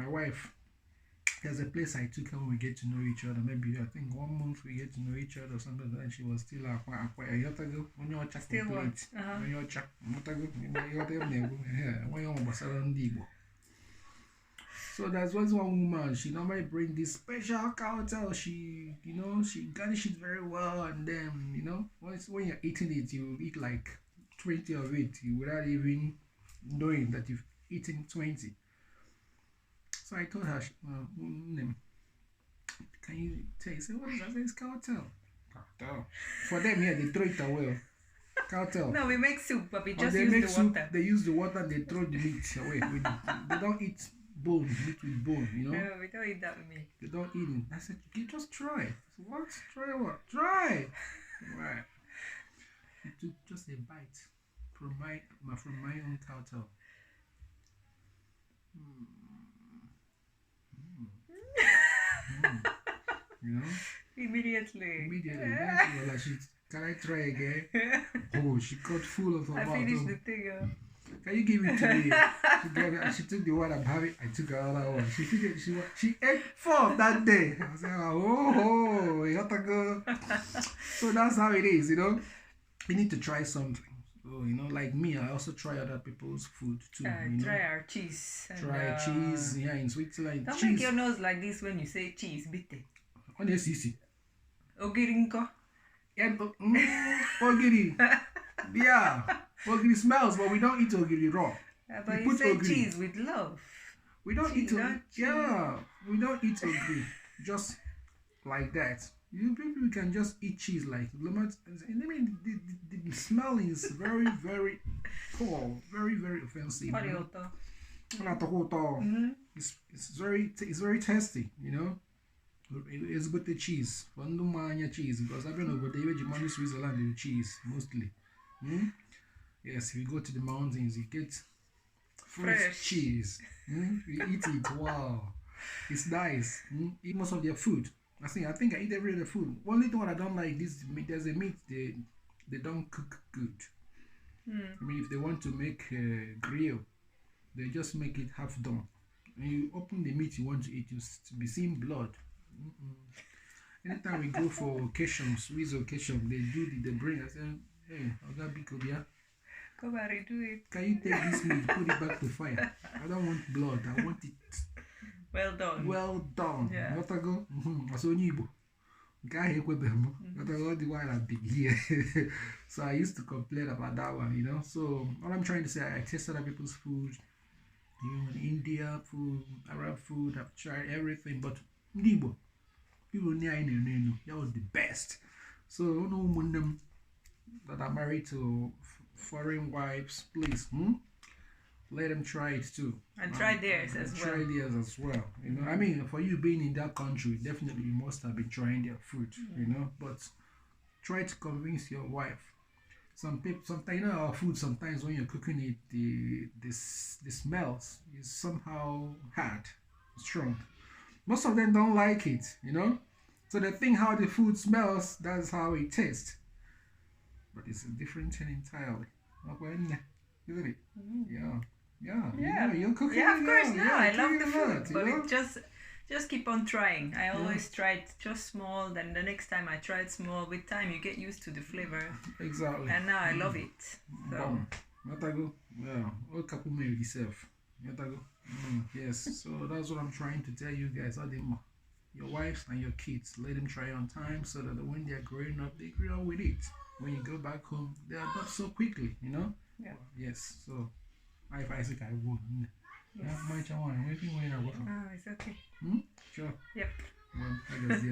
my wife, there's a place I took her when we get to know each other. Maybe I think 1 month we get to know each other or something, and she was still when you're Still what? when you're Igbo. So that's what's one woman. She normally bring this special cocktail. She, she garnish it very well, and then when you're eating it, you eat like 20 of it without even knowing that you've eaten 20. So I told her, can you taste it? What is that? It's cocktail. Cocktail. For them here, they throw it away. Cocktail. No, we make soup, but we just they use make the soup, water. They use the water and they throw the meat away. They don't eat bone, meat with bone, No, we don't eat that meat. They don't eat it. I said, you just try. I said, what? Try what? Try! Right. He took just a bite from my own cocktail. Immediately. Immediately. Like, can I try again? Oh, she got full of her mouth. I finished the thing. Can you give it to me? She took the one I'm having. I took another one. She ate 4 that day. I was like, oh, you got to go. So that's how it is, You need to try something. So, like me, I also try other people's food too. Try our cheese. Try cheese, in Switzerland. Don't cheese. make your nose like this when you say cheese, bitte. On the CC. Ogirinko. Yeah, but ogiri. Yeah. Ogiri smells, but we don't eat ogiri raw. But you say ogiri. Cheese with love. We don't eat ogiri. Yeah, we don't eat ogiri. Just like that. People can just eat cheese like lemon. I mean, the smell is very, very poor, very, very offensive. It's very tasty, It's good the cheese. Cheese because I've been over there. You Switzerland with cheese mostly. Yes, if you go to the mountains, you get fresh cheese. You eat it. Wow, it's nice. Eat most of their food. I think I eat every other food. Only thing what I don't like this meat. There's a meat they don't cook good. I mean, if they want to make grill, they just make it half done. When you open the meat you want to eat, you be seeing blood. Anytime we go for occasions, Swiss occasion, they bring. I say, hey, Oga Bikobia, come and redo it. Can you take this meat, put it back to fire? I don't want blood. I want it. Well done. Well done. Yeah. What I go? So Igbo. Guy here with them. But I got the while I'm big here. So I used to complain about that one, So what I'm trying to say, I taste other people's food, India food, Arab food. I've tried everything, but Igbo, people near that was the best. So them that are married to foreign wives, please, let them try it too. And try theirs as well. Try theirs as well. I mean, for you being in that country, definitely you must have been trying their food, But try to convince your wife. Sometimes, our food, sometimes when you're cooking it, the smells is somehow hard, strong. Most of them don't like it, So they think how the food smells, that's how it tastes. But it's a different thing entirely. Isn't it? Yeah. You're cooking. Yeah, of course. No, I love the food, but it just keep on trying. I always tried just small. Then the next time I tried small. With time, you get used to the flavor. Exactly. And now I love it. So. Yes. So that's what I'm trying to tell you guys. Your wives and your kids, let them try on time so that when they are growing up, they grow up with it. When you go back home, they adopt so quickly, Yeah. Yes. So I think I would. Yes. Yeah, It's okay. Sure. Yep. Well, I guess,